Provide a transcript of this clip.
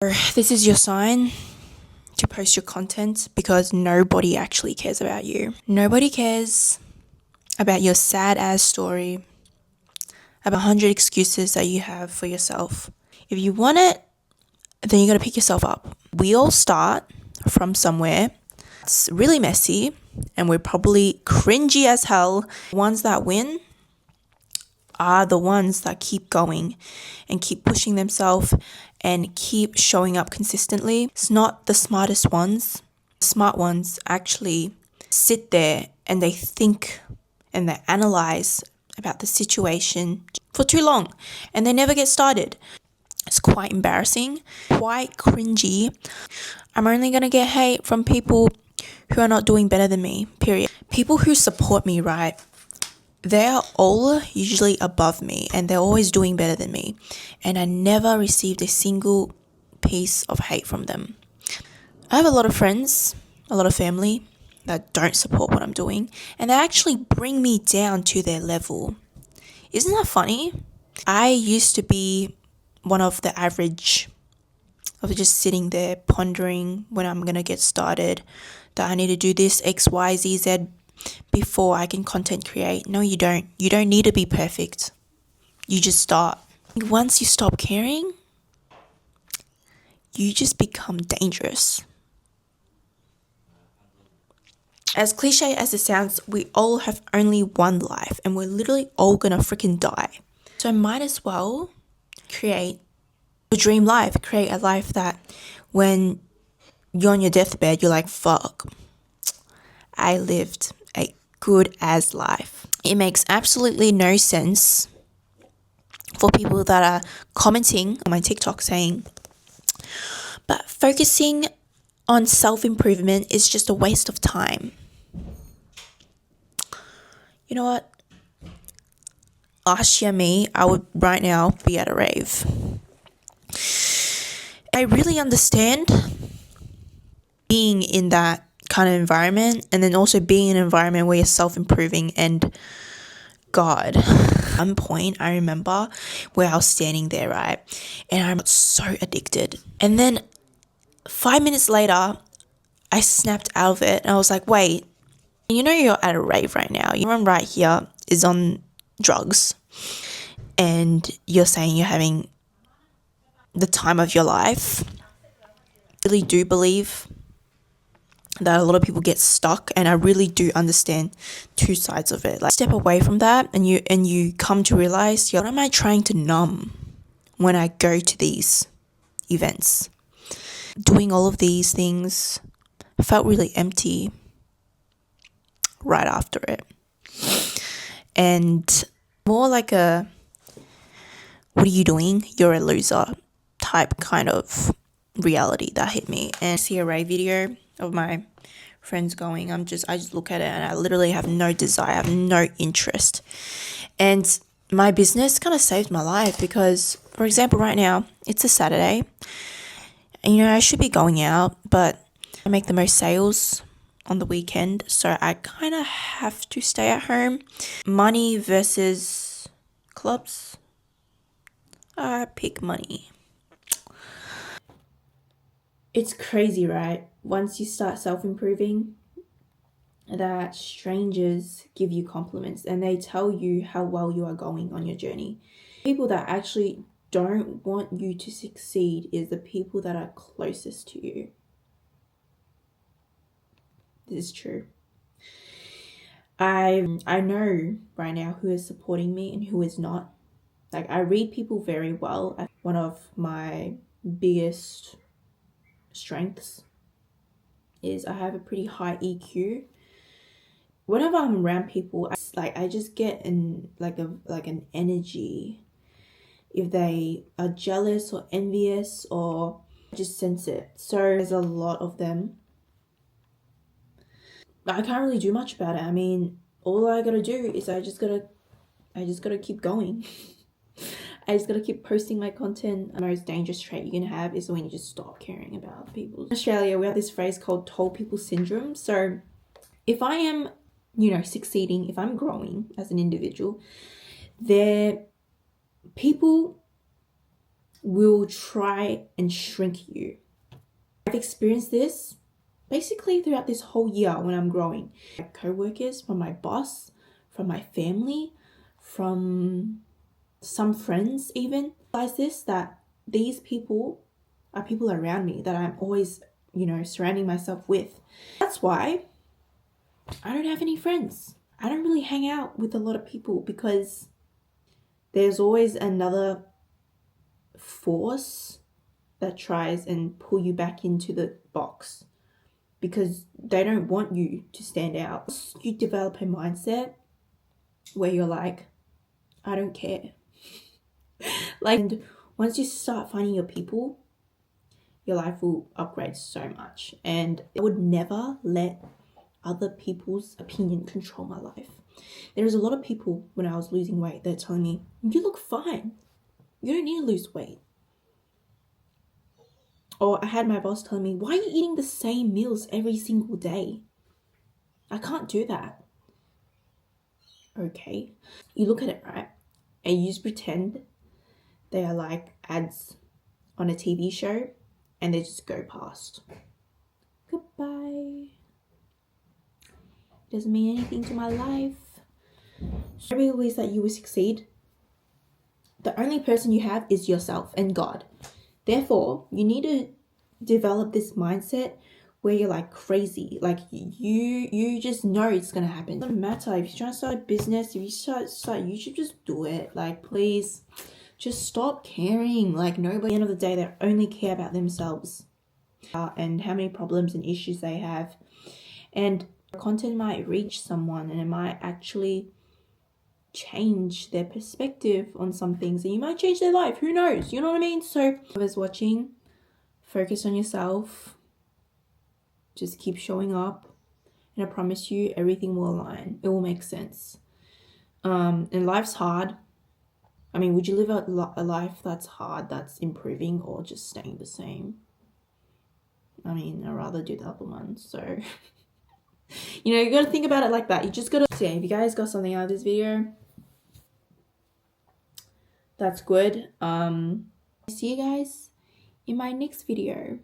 This is your sign to post your content because nobody actually cares about you. Nobody cares about your sad ass story, about 100 excuses that you have for yourself. If you want it, then you gotta pick yourself up. We all start from somewhere. It's really messy and we're probably cringy as hell. The ones that win are the ones that keep going and keep pushing themselves and keep showing up consistently. It's not the smartest ones. The smart ones actually sit there and they think and they analyze about the situation for too long and they never get started. It's quite embarrassing, quite cringy. I'm only going to get hate from people who are not doing better than me, period. People who support me, right? They're all usually above me and they're always doing better than me. And I never received a single piece of hate from them. I have a lot of friends, a lot of family that don't support what I'm doing and they actually bring me down to their level. Isn't that funny? I used to be one of the average of just sitting there pondering when I'm going to get started, that I need to do this X, Y, Z, Z before I can content create. No, you don't. You don't need to be perfect. You just start. Once you stop caring, you just become dangerous. As cliche as it sounds, we all have only one life and we're literally all gonna freaking die. So might as well create a dream life. Create a life that when you're on your deathbed, you're like, fuck, I lived a good as life. It makes absolutely no sense for people that are commenting on my TikTok saying, but focusing on self-improvement is just a waste of time. You know what? Last year me, I would right now be at a rave. I really understand being in that kind of environment and then also being in an environment where you're self-improving and God. At one point I remember where I was standing there, right? And I'm so addicted. And then 5 minutes later, I snapped out of it and I was like, wait, you know you're at a rave right now. Everyone right here is on drugs and you're saying you're having the time of your life. I really do believe that a lot of people get stuck and I really do understand two sides of it. Like step away from that and you come to realize, what am I trying to numb when I go to these events? Doing all of these things felt really empty right after it. And more like a, what are you doing? You're a loser type kind of reality that hit me. And I see a rave video of my friends going, I just look at it and I literally have no desire, I have no interest. And my business kind of saved my life because, for example, right now it's a Saturday and I should be going out, but I make the most sales on the weekend, so I kind of have to stay at home. Money versus clubs, I pick money. It's crazy, right? Once you start self-improving, that strangers give you compliments and they tell you how well you are going on your journey. People that actually don't want you to succeed is the people that are closest to you. This is true. I know right now who is supporting me and who is not. Like, I read people very well. One of my biggest strengths is I have a pretty high EQ. Whenever I'm around people, I just get in an energy. If they are jealous or envious, or I just sense it. So there's a lot of them. I can't really do much about it. I mean, all I gotta do is I just gotta keep going. I just gotta keep posting my content. The most dangerous trait you can have is when you just stop caring about people. In Australia, we have this phrase called tall people syndrome. So if I am, succeeding, if I'm growing as an individual, people will try and shrink you. I've experienced this basically throughout this whole year when I'm growing. My co-workers, from my boss, from my family, from some friends even. Realize this, that these people are people around me that I'm always, surrounding myself with. That's why I don't have any friends. I don't really hang out with a lot of people because there's always another force that tries and pull you back into the box because they don't want you to stand out. You develop a mindset where you're like, I don't care. And once you start finding your people, your life will upgrade so much. And I would never let other people's opinion control my life. There was a lot of people when I was losing weight, they're telling me, you look fine. You don't need to lose weight. Or I had my boss telling me, why are you eating the same meals every single day? I can't do that. Okay. You look at it, right? And you just pretend they are like ads on a TV show and they just go past. Goodbye. Doesn't mean anything to my life. So every ways that you will succeed, the only person you have is yourself and God. Therefore, you need to develop this mindset where you're like crazy. Like you just know it's gonna happen. It doesn't matter if you're trying to start a business, if you start, you should just do it. Like, please, just stop caring. Like, nobody, at the end of the day, they only care about themselves and how many problems and issues they have. And content might reach someone and it might actually change their perspective on some things, and you might change their life. Who knows? You know what I mean? So, whoever's watching, focus on yourself. Just keep showing up, and I promise you, everything will align. It will make sense. And life's hard. I mean, would you live a life that's hard, that's improving, or just staying the same? I mean, I'd rather do the other one. So, you got to think about it like that. You just got to see. If you guys got something out of this video, that's good. See you guys in my next video.